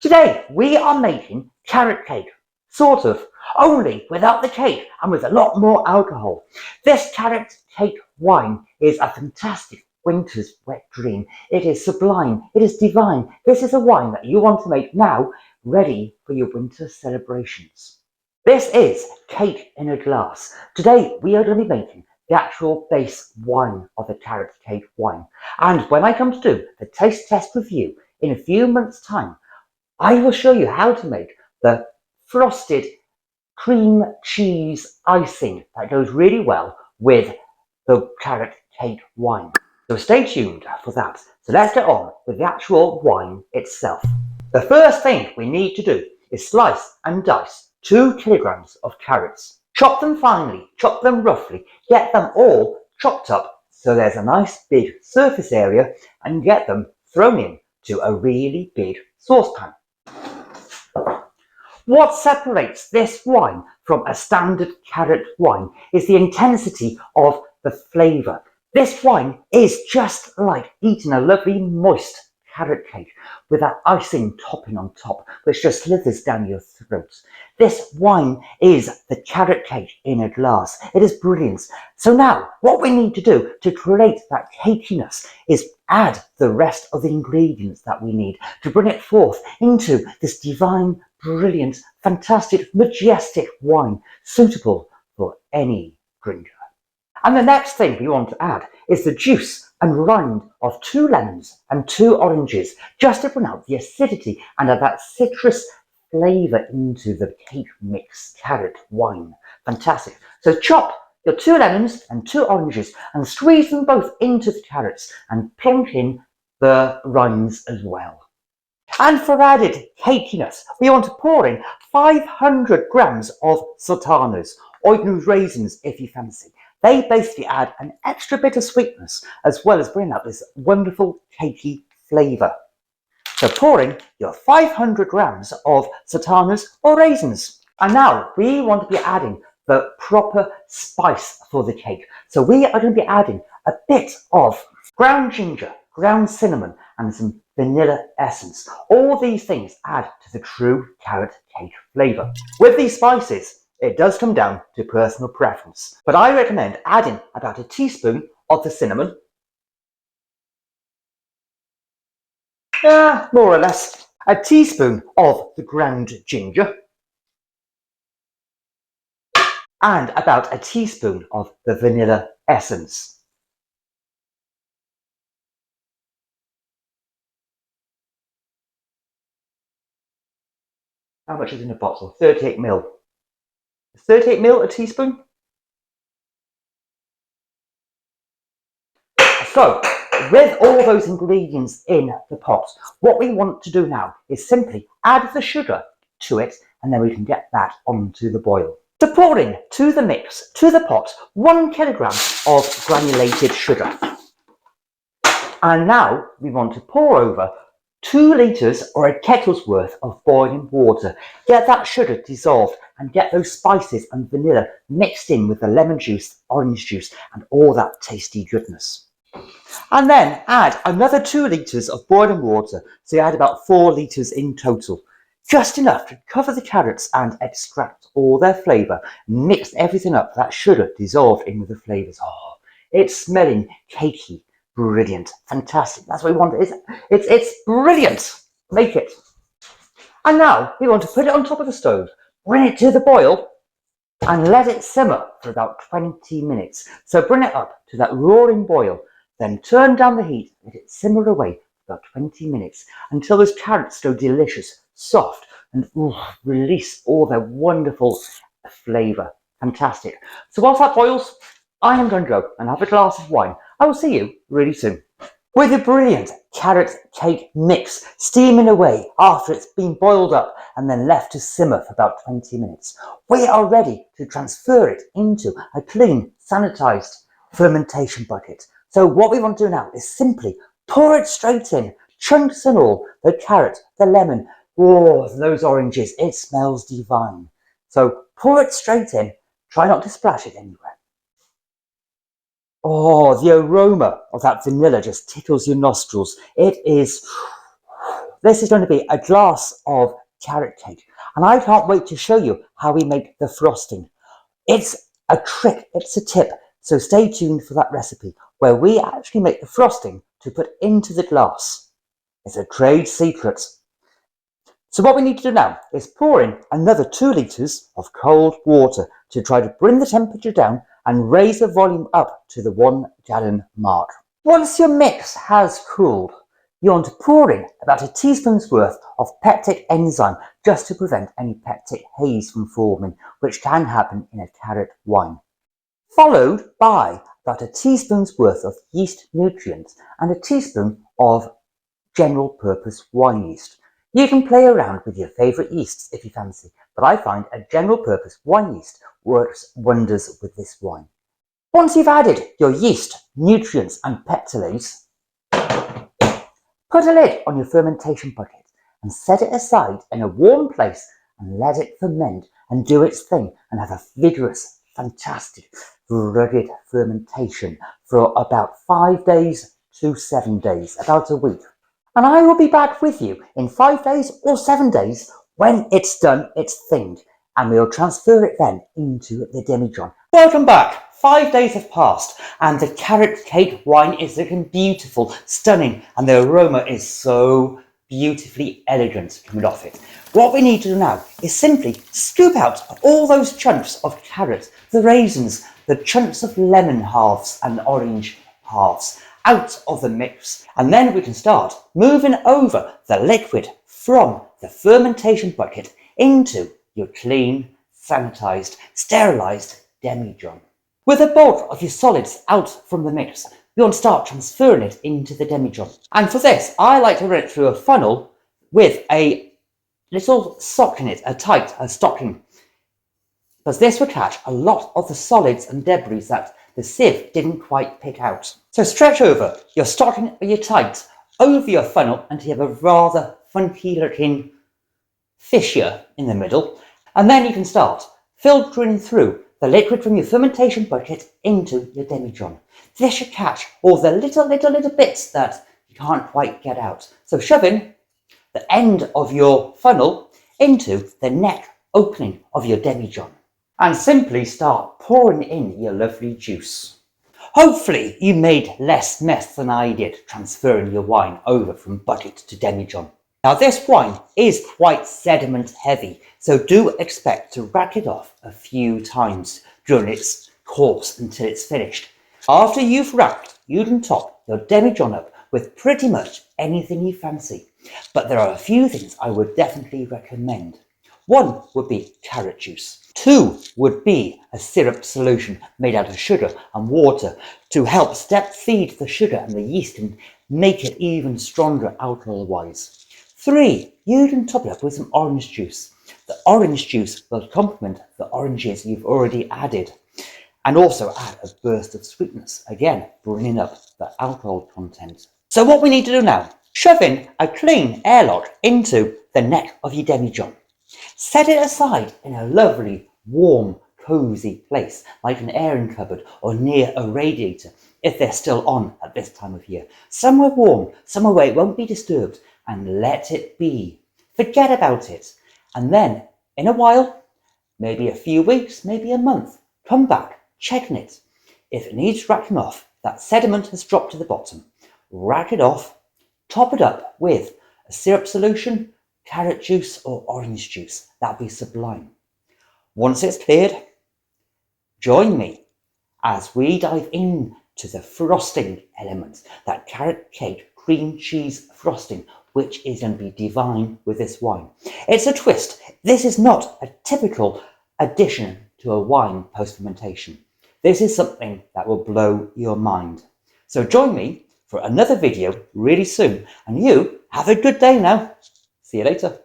Today we are making carrot cake, sort of, only without the cake and with a lot more alcohol. This carrot cake wine is a fantastic winter's wet dream. It is sublime, it is divine. This is a wine that you want to make now, ready for your winter celebrations. This is cake in a glass. Today we are going to be making the actual base wine of the carrot cake wine. And when I come to do the taste test review in a few months' time, I will show you how to make the frosted cream cheese icing that goes really well with the carrot cake wine. So stay tuned for that. So let's get on with the actual wine itself. The first thing we need to do is slice and dice 2 kilograms of carrots. Chop them finely, chop them roughly, get them all chopped up so there's a nice big surface area, and get them thrown into a really big saucepan. What separates this wine from a standard carrot wine is the intensity of the flavour. This wine is just like eating a lovely moist carrot cake with that icing topping on top, which just slithers down your throat. This wine is the carrot cake in a glass. It is brilliant. So now what we need to do to create that cakiness is add the rest of the ingredients that we need to bring it forth into this divine, brilliant, fantastic, majestic wine suitable for any drinker. And the next thing we want to add is the juice and rind of 2 lemons and 2 oranges, just to bring out the acidity and add that citrus flavour into the cake mix carrot wine. Fantastic. So chop your 2 lemons and 2 oranges and squeeze them both into the carrots and plonk in the rinds as well. And for added cakiness, we want to pour in 500 grams of sultanas, or you can use raisins if you fancy. They basically add an extra bit of sweetness as well as bring out this wonderful cakey flavour. So pour in your 500 grams of sultanas or raisins. And now we want to be adding the proper spice for the cake. So we are going to be adding a bit of ground ginger, ground cinnamon and some vanilla essence. All these things add to the true carrot cake flavour. With these spices, it does come down to personal preference, but I recommend adding about a teaspoon of the cinnamon, more or less, a teaspoon of the ground ginger, and about a teaspoon of the vanilla essence. How much is in a bottle? 38 ml. 38 ml a teaspoon. So, with all those ingredients in the pot, what we want to do now is simply add the sugar to it, and then we can get that onto the boil. So pour in to the mix, to the pot, 1 kilogram of granulated sugar. And now we want to pour over 2 litres or a kettle's worth of boiling water. Get that sugar dissolved and get those spices and vanilla mixed in with the lemon juice, orange juice and all that tasty goodness. And then add another 2 litres of boiling water, so you add about 4 litres in total. Just enough to cover the carrots and extract all their flavour. Mix everything up, that sugar dissolved in with the flavours. Oh, it's smelling cakey. Brilliant, fantastic. That's what we want. It's brilliant. Make it. And now we want to put it on top of the stove, bring it to the boil, and let it simmer for about 20 minutes. So bring it up to that roaring boil, then turn down the heat, let it simmer away for about 20 minutes until those carrots go delicious, soft, and release all their wonderful flavour. Fantastic. So whilst that boils, I am going to go and have a glass of wine. I will see you really soon. With a brilliant carrot cake mix steaming away after it's been boiled up and then left to simmer for about 20 minutes, we are ready to transfer it into a clean, sanitised fermentation bucket. So what we want to do now is simply pour it straight in, chunks and all, the carrot, the lemon, those oranges, it smells divine. So pour it straight in, try not to splash it anywhere. Oh, the aroma of that vanilla just tickles your nostrils. It is this is going to be a glass of carrot cake, and I can't wait to show you how we make the frosting. It's a trick, it's a tip, so stay tuned for that recipe where we actually make the frosting to put into the glass. It's a trade secret. So what we need to do now is pour in another 2 litres of cold water to try to bring the temperature down and raise the volume up to the 1 gallon mark. Once your mix has cooled, you want to pour in about a teaspoon's worth of pectic enzyme just to prevent any pectic haze from forming, which can happen in a carrot wine. Followed by about a teaspoon's worth of yeast nutrients and a teaspoon of general purpose wine yeast. You can play around with your favourite yeasts if you fancy, but I find a general purpose wine yeast works wonders with this wine. Once you've added your yeast, nutrients and pectolase, put a lid on your fermentation bucket and set it aside in a warm place and let it ferment and do its thing and have a vigorous, fantastic, rugged fermentation for about 5 days to 7 days, about a week. And I will be back with you in 5 days or 7 days when it's done its thing, and we'll transfer it then into the Demi-John. Welcome back. 5 days have passed and the carrot cake wine is looking beautiful, stunning, and the aroma is so beautifully elegant coming off it. What we need to do now is simply scoop out all those chunks of carrot, the raisins, the chunks of lemon halves and orange halves out of the mix, and then we can start moving over the liquid from the fermentation bucket into your clean, sanitized, sterilized Demi-John. With the bulk of your solids out from the mix, you want to start transferring it into the Demi-John. And for this, I like to run it through a funnel with a little sock in it, a stocking, because this will catch a lot of the solids and debris that the sieve didn't quite pick out. So stretch over your stocking or your tight over your funnel until you have a rather funky looking fissure in the middle, and then you can start filtering through the liquid from your fermentation bucket into your Demi-John. This should catch all the little bits that you can't quite get out. So shove in the end of your funnel into the neck opening of your Demi-John and simply start pouring in your lovely juice. Hopefully you made less mess than I did transferring your wine over from bucket to Demi-John. Now this wine is quite sediment heavy, so do expect to rack it off a few times during its course until it's finished. After you've racked, you can top your Demi-John up with pretty much anything you fancy, but there are a few things I would definitely recommend. 1 would be carrot juice. 2 would be a syrup solution made out of sugar and water to help step feed the sugar and the yeast and make it even stronger alcohol-wise. 3, you can top it up with some orange juice. The orange juice will complement the oranges you've already added and also add a burst of sweetness, again bringing up the alcohol content. So what we need to do now, shove in a clean airlock into the neck of your Demi-John. Set it aside in a lovely, warm, cosy place like an airing cupboard or near a radiator if they're still on at this time of year. Somewhere warm, somewhere where it won't be disturbed, and let it be. Forget about it. And then, in a while, maybe a few weeks, maybe a month, come back, checking it. If it needs racking off, that sediment has dropped to the bottom. Rack it off, top it up with a syrup solution, carrot juice or orange juice. That'd be sublime. Once it's cleared, join me as we dive into the frosting elements, that carrot cake cream cheese frosting, which is going to be divine with this wine. It's a twist. This is not a typical addition to a wine post-fermentation. This is something that will blow your mind. So join me for another video really soon, and you have a good day now. See you later.